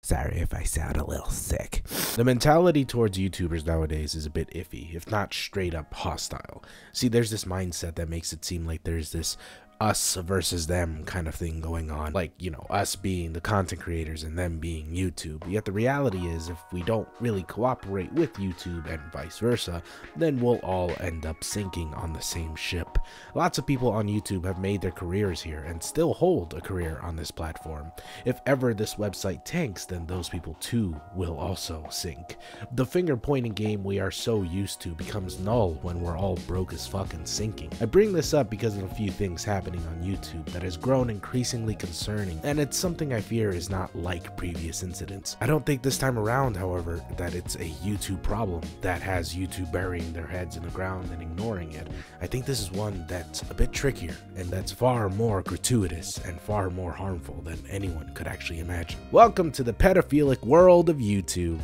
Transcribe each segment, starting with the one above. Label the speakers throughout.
Speaker 1: Sorry if I sound a little sick. The mentality towards YouTubers nowadays is a bit iffy, if not straight up hostile. See, there's this mindset that makes it seem like there's this us versus them kind of thing going on, like, you know, us being the content creators and them being YouTube. Yet the reality is, if we don't really cooperate with YouTube and vice versa, then we'll all end up sinking on the same ship. Lots of people on YouTube have made their careers here and still hold a career on this platform. If ever this website tanks, then those people too will also sink. The finger pointing game we are so used to becomes null when we're all broke as fuck and sinking. I bring this up because of a few things happening on YouTube that has grown increasingly concerning, and it's something I fear is not like previous incidents. I don't think this time around, however, that it's a YouTube problem that has YouTube burying their heads in the ground and ignoring it. I think this is one that's a bit trickier and that's far more gratuitous and far more harmful than anyone could actually imagine. Welcome to the pedophilic world of YouTube.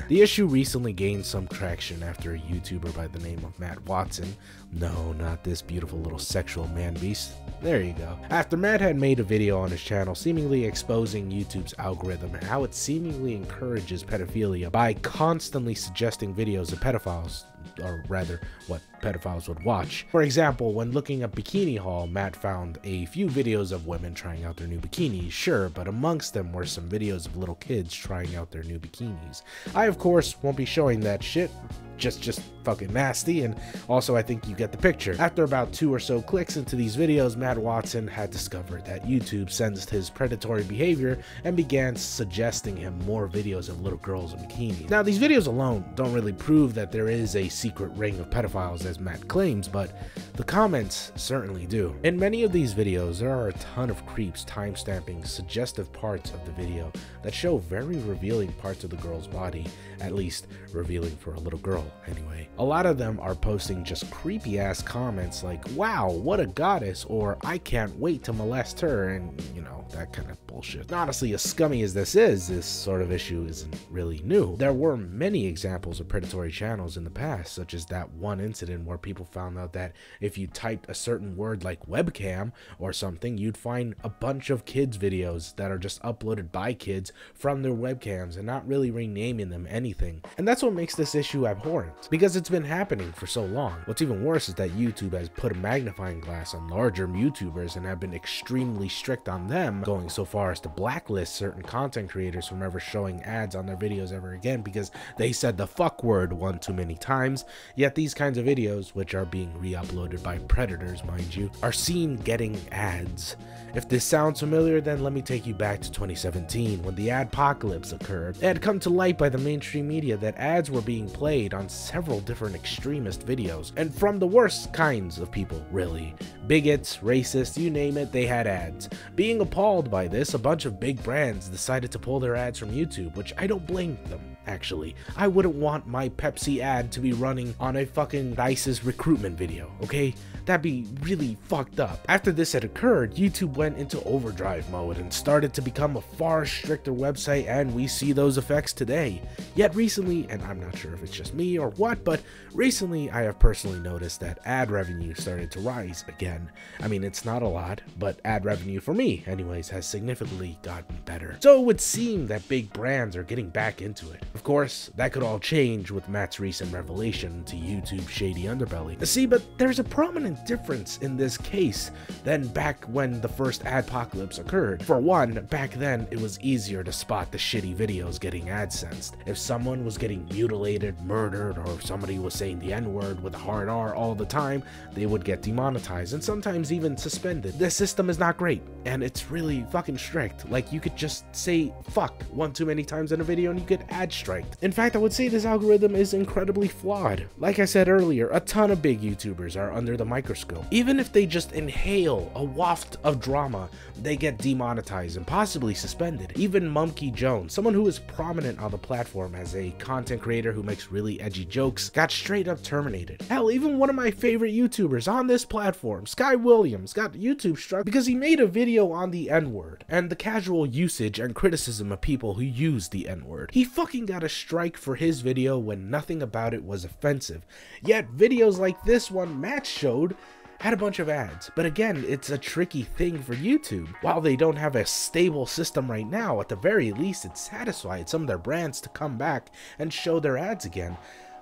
Speaker 1: The issue recently gained some traction after a YouTuber by the name of Matt Watson, no, not this beautiful little sexual man beast, there you go. After Matt had made a video on his channel seemingly exposing YouTube's algorithm and how it seemingly encourages pedophilia by constantly suggesting videos of pedophiles, or rather what pedophiles would watch. For example, when looking at bikini haul, Matt found a few videos of women trying out their new bikinis, sure, but amongst them were some videos of little kids trying out their new bikinis. I of course won't be showing that shit, just fucking nasty, and also I think you get the picture. After about 2 or so clicks into these videos, Matt Watson had discovered that YouTube sensed his predatory behavior and began suggesting him more videos of little girls in bikinis. Now, these videos alone don't really prove that there is a secret ring of pedophiles as Matt claims, but the comments certainly do. In many of these videos, there are a ton of creeps timestamping suggestive parts of the video that show very revealing parts of the girl's body, at least revealing for a little girl anyway. A lot of them are posting just creepy ass comments like, wow, what a goddess, or I can't wait to molest her, and you know, that kind of bullshit. And honestly, as scummy as this is, this sort of issue isn't really new. There were many examples of predatory channels in the past, such as that one incident where people found out that if you typed a certain word like webcam or something, you'd find a bunch of kids videos that are just uploaded by kids from their webcams and not really renaming them anything. And that's what makes this issue abhorrent, because it's been happening for so long. What's even worse is that YouTube has put a magnifying glass on larger YouTubers and have been extremely strict on them, going so far as to blacklist certain content creators from ever showing ads on their videos ever again because they said the fuck word one too many times. Yet these kinds of videos, which are being re-uploaded by predators, mind you, are seen getting ads. If this sounds familiar, then let me take you back to 2017 when the Adpocalypse occurred. It had come to light by the mainstream media that ads were being played on several different extremist videos, and from the worst kinds of people, really. Bigots, racists, you name it, they had ads. Being appalled by this, a bunch of big brands decided to pull their ads from YouTube, which I don't blame them, actually. I wouldn't want my Pepsi ad to be running on a fucking ISIS recruitment video, okay? That'd be really fucked up. After this had occurred, YouTube went into overdrive mode and started to become a far stricter website, and we see those effects today. Yet recently, and I'm not sure if it's just me or what, but recently I have personally noticed that ad revenue started to rise again. I mean, it's not a lot, but ad revenue for me anyways has significantly gotten better. So it would seem that big brands are getting back into it. Of course, that could all change with Matt's recent revelation to YouTube's shady underbelly. See, but there's a prominent difference in this case than back when the first Adpocalypse occurred. For one, back then it was easier to spot the shitty videos getting AdSensed. If someone was getting mutilated, murdered, or somebody was saying the N-word with a hard R all the time, they would get demonetized and sometimes even suspended. This system is not great, and it's really fucking strict. Like, you could just say fuck one too many times in a video and you get ad striked. In fact, I would say this algorithm is incredibly flawed. Like I said earlier, a ton of big YouTubers are under the microscope. Even if they just inhale a waft of drama, they get demonetized and possibly suspended. Even Monkey Jones, someone who is prominent on the platform as a content creator who makes really edgy jokes, got straight up terminated. Hell, even one of my favorite YouTubers on this platform, Sky Williams, got YouTube struck because he made a video on the N-word and the casual usage and criticism of people who use the N-word. He fucking got a strike for his video when nothing about it was offensive. Yet videos like this one Matt showed had a bunch of ads. But again, it's a tricky thing for YouTube. While they don't have a stable system right now, at the very least it satisfied some of their brands to come back and show their ads again,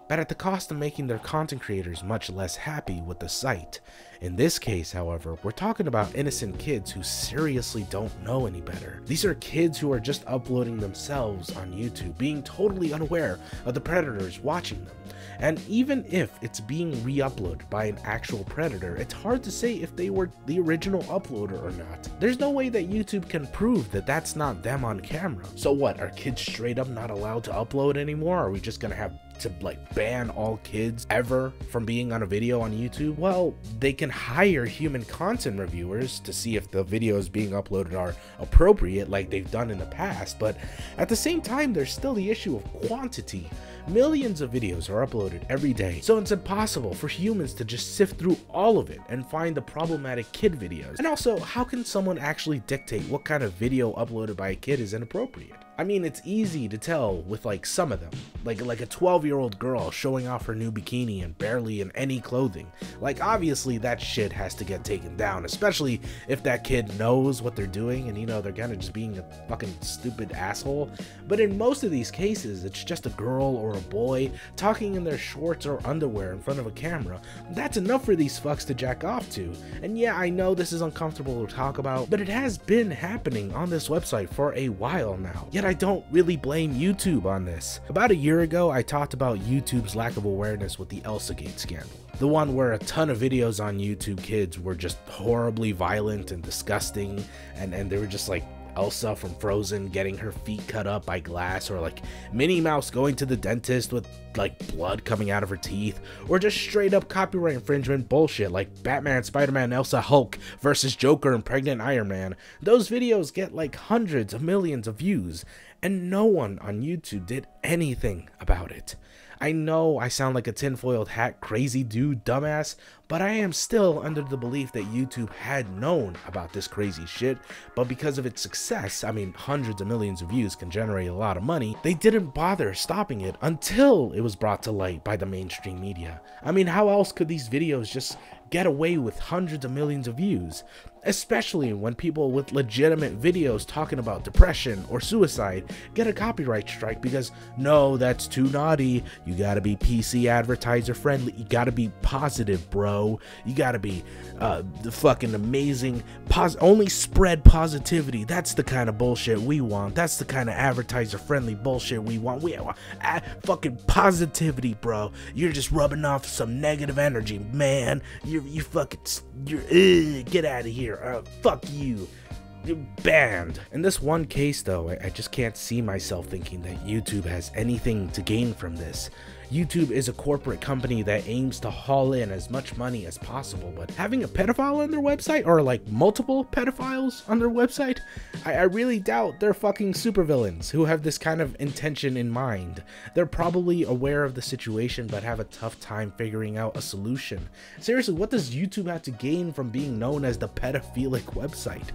Speaker 1: but at the cost of making their content creators much less happy with the site. In this case, however, we're talking about innocent kids who seriously don't know any better. These are kids who are just uploading themselves on YouTube, being totally unaware of the predators watching them. And even if it's being re-uploaded by an actual predator, it's hard to say if they were the original uploader or not. There's no way that YouTube can prove that that's not them on camera. So what, are kids straight up not allowed to upload anymore? Are we just gonna have to like ban all kids ever from being on a video on YouTube? Well, they can hire human content reviewers to see if the videos being uploaded are appropriate like they've done in the past, but at the same time there's still the issue of quantity. Millions of videos are uploaded every day, so it's impossible for humans to just sift through all of it and find the problematic kid videos. And also, how can someone actually dictate what kind of video uploaded by a kid is inappropriate? I mean, it's easy to tell with like some of them, like a 12-year-old girl showing off her new bikini and barely in any clothing. Like, obviously that shit has to get taken down, especially if that kid knows what they're doing and, you know, they're kind of just being a fucking stupid asshole. But in most of these cases, it's just a girl or a boy talking in their shorts or underwear in front of a camera. That's enough for these fucks to jack off to. And yeah, I know this is uncomfortable to talk about, but it has been happening on this website for a while now. Yet I don't really blame YouTube on this. About a year ago, I talked about YouTube's lack of awareness with the ElsaGate scandal. The one where a ton of videos on YouTube Kids were just horribly violent and disgusting, and they were just like Elsa from Frozen getting her feet cut up by glass, or like Minnie Mouse going to the dentist with like blood coming out of her teeth, or just straight up copyright infringement bullshit like Batman, Spider-Man, Elsa, Hulk versus Joker and Pregnant Iron Man. Those videos get like hundreds of millions of views, and no one on YouTube did anything about it. I know I sound like a tinfoiled hat crazy dude dumbass, but I am still under the belief that YouTube had known about this crazy shit, but because of its success, I mean hundreds of millions of views can generate a lot of money, they didn't bother stopping it until it was brought to light by the mainstream media. I mean, how else could these videos just get away with hundreds of millions of views? Especially when people with legitimate videos talking about depression or suicide get a copyright strike because, no, that's too naughty, you gotta be PC advertiser friendly, you gotta be positive, bro, you gotta be the fucking amazing, only spread positivity, that's the kind of bullshit we want, that's the kind of advertiser friendly bullshit we want, fucking positivity, bro, you're just rubbing off some negative energy, man, you're get out of here. Fuck you. You're banned. In this one case though, I just can't see myself thinking that YouTube has anything to gain from this. YouTube is a corporate company that aims to haul in as much money as possible, but having a pedophile on their website, or like multiple pedophiles on their website, I really doubt they're fucking supervillains who have this kind of intention in mind. They're probably aware of the situation but have a tough time figuring out a solution. Seriously, what does YouTube have to gain from being known as the pedophilic website?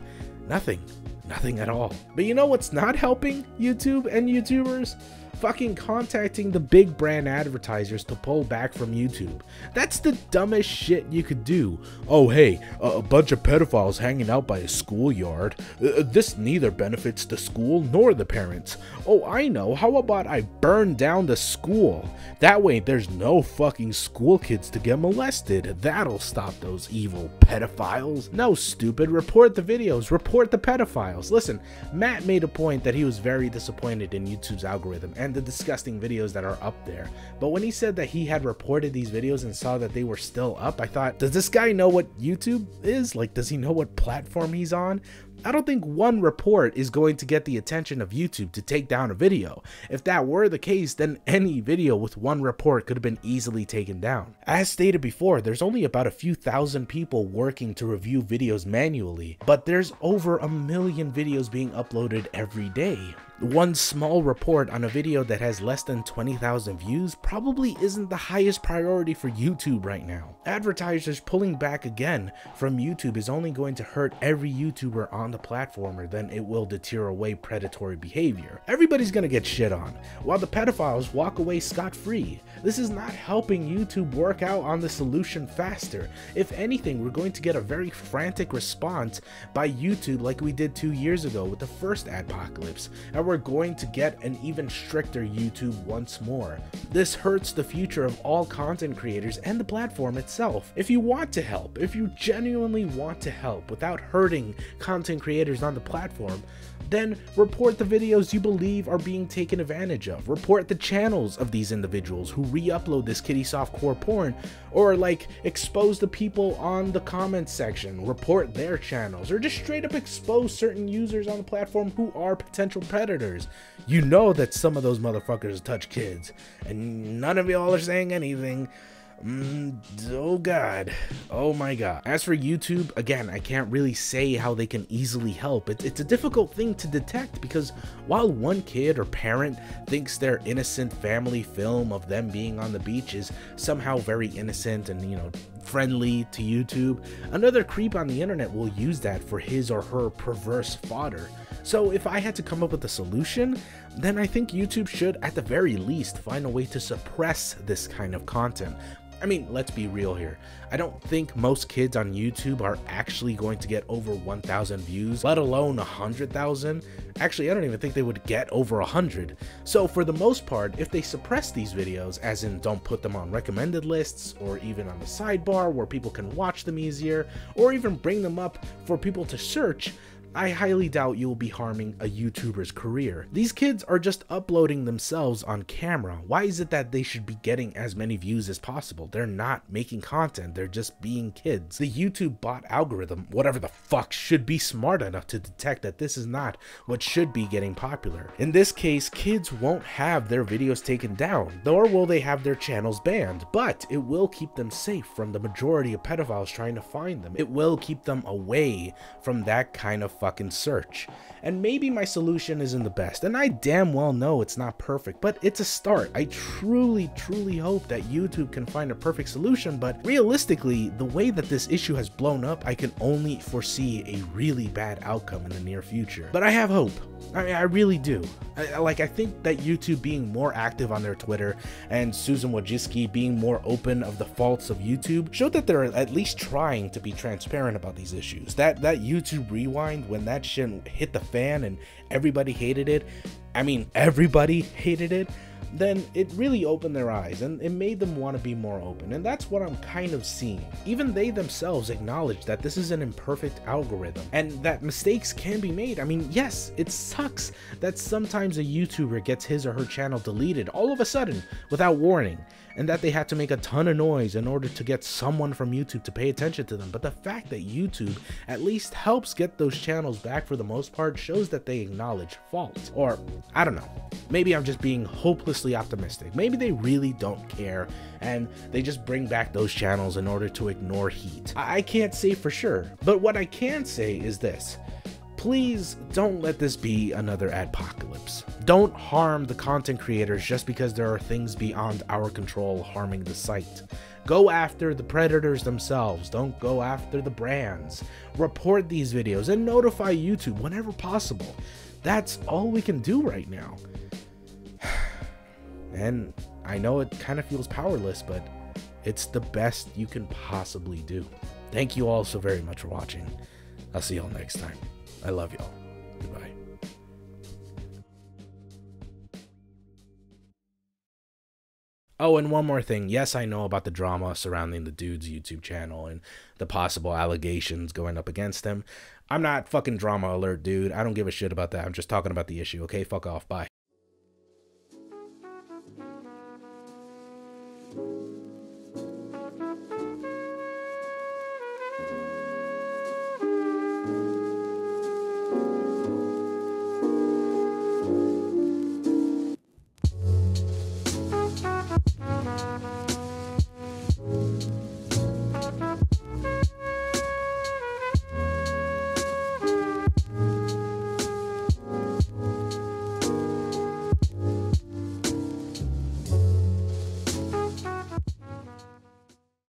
Speaker 1: Nothing. Nothing at all. But you know what's not helping YouTube and YouTubers? Fucking contacting the big brand advertisers to pull back from YouTube. That's the dumbest shit you could do. Oh hey, a bunch of pedophiles hanging out by a schoolyard. This neither benefits the school nor the parents. Oh, I know, how about I burn down the school? That way there's no fucking school kids to get molested. That'll stop those evil pedophiles. No, stupid, report the videos, report the pedophiles. Listen, Matt made a point that he was very disappointed in YouTube's algorithm and the disgusting videos that are up there. But when he said that he had reported these videos and saw that they were still up, I thought, does this guy know what YouTube is? Like, does he know what platform he's on? I don't think one report is going to get the attention of YouTube to take down a video. If that were the case, then any video with one report could have been easily taken down. As stated before, there's only about a few thousand people working to review videos manually, but there's over 1 million videos being uploaded every day. One small report on a video that has less than 20,000 views probably isn't the highest priority for YouTube right now. Advertisers pulling back again from YouTube is only going to hurt every YouTuber on the platform, or then it will deter away predatory behavior. Everybody's gonna get shit on, while the pedophiles walk away scot-free. This is not helping YouTube work out on the solution faster. If anything, we're going to get a very frantic response by YouTube like we did 2 years ago with the first Adpocalypse, and we're going to get an even stricter YouTube once more. This hurts the future of all content creators and the platform itself. If you want to help, if you genuinely want to help without hurting content creators on the platform, then report the videos you believe are being taken advantage of. Report the channels of these individuals who re-upload this kitty softcore porn, or like expose the people on the comments section. Report their channels, or just straight up expose certain users on the platform who are potential predators. You know that some of those motherfuckers touch kids, and none of y'all are saying anything. Oh god, oh my god. As for YouTube, again, I can't really say how they can easily help. It's a difficult thing to detect, because while one kid or parent thinks their innocent family film of them being on the beach is somehow very innocent and, you know, friendly to YouTube, another creep on the internet will use that for his or her perverse fodder. So if I had to come up with a solution, then I think YouTube should at the very least find a way to suppress this kind of content. I mean, let's be real here. I don't think most kids on YouTube are actually going to get over 1,000 views, let alone 100,000. Actually, I don't even think they would get over 100. So for the most part, if they suppress these videos, as in don't put them on recommended lists, or even on the sidebar where people can watch them easier, or even bring them up for people to search, I highly doubt you will be harming a YouTuber's career. These kids are just uploading themselves on camera. Why is it that they should be getting as many views as possible? They're not making content, they're just being kids. The YouTube bot algorithm, whatever the fuck, should be smart enough to detect that this is not what should be getting popular. In this case, kids won't have their videos taken down, nor will they have their channels banned, but it will keep them safe from the majority of pedophiles trying to find them. It will keep them away from that kind of fucking search. And maybe my solution isn't the best, and I damn well know it's not perfect, but it's a start. I truly hope that YouTube can find a perfect solution, but realistically, the way that this issue has blown up, I can only foresee a really bad outcome in the near future. But I have hope. I mean, I really do. I think that YouTube being more active on their Twitter and Susan Wojcicki being more open of the faults of YouTube showed that they're at least trying to be transparent about these issues. That YouTube rewind, when that shit hit the fan and everybody hated it, I mean everybody hated it, then it really opened their eyes and it made them want to be more open, and that's what I'm kind of seeing. Even they themselves acknowledge that this is an imperfect algorithm and that mistakes can be made. I mean, yes, it sucks that sometimes a YouTuber gets his or her channel deleted all of a sudden without warning, and that they had to make a ton of noise in order to get someone from YouTube to pay attention to them. But the fact that YouTube at least helps get those channels back for the most part shows that they acknowledge fault. Or, I don't know, maybe I'm just being hopelessly optimistic. Maybe they really don't care and they just bring back those channels in order to ignore heat. I can't say for sure, but what I can say is this. Please don't let this be another Adpocalypse. Don't harm the content creators just because there are things beyond our control harming the site. Go after the predators themselves. Don't go after the brands. Report these videos and notify YouTube whenever possible. That's all we can do right now. And I know it kind of feels powerless, but it's the best you can possibly do. Thank you all so very much for watching. I'll see y'all next time. I love y'all. Goodbye. Oh, and one more thing. Yes, I know about the drama surrounding the dude's YouTube channel and the possible allegations going up against him. I'm not fucking drama alert, dude. I don't give a shit about that. I'm just talking about the issue, okay? Fuck off. Bye.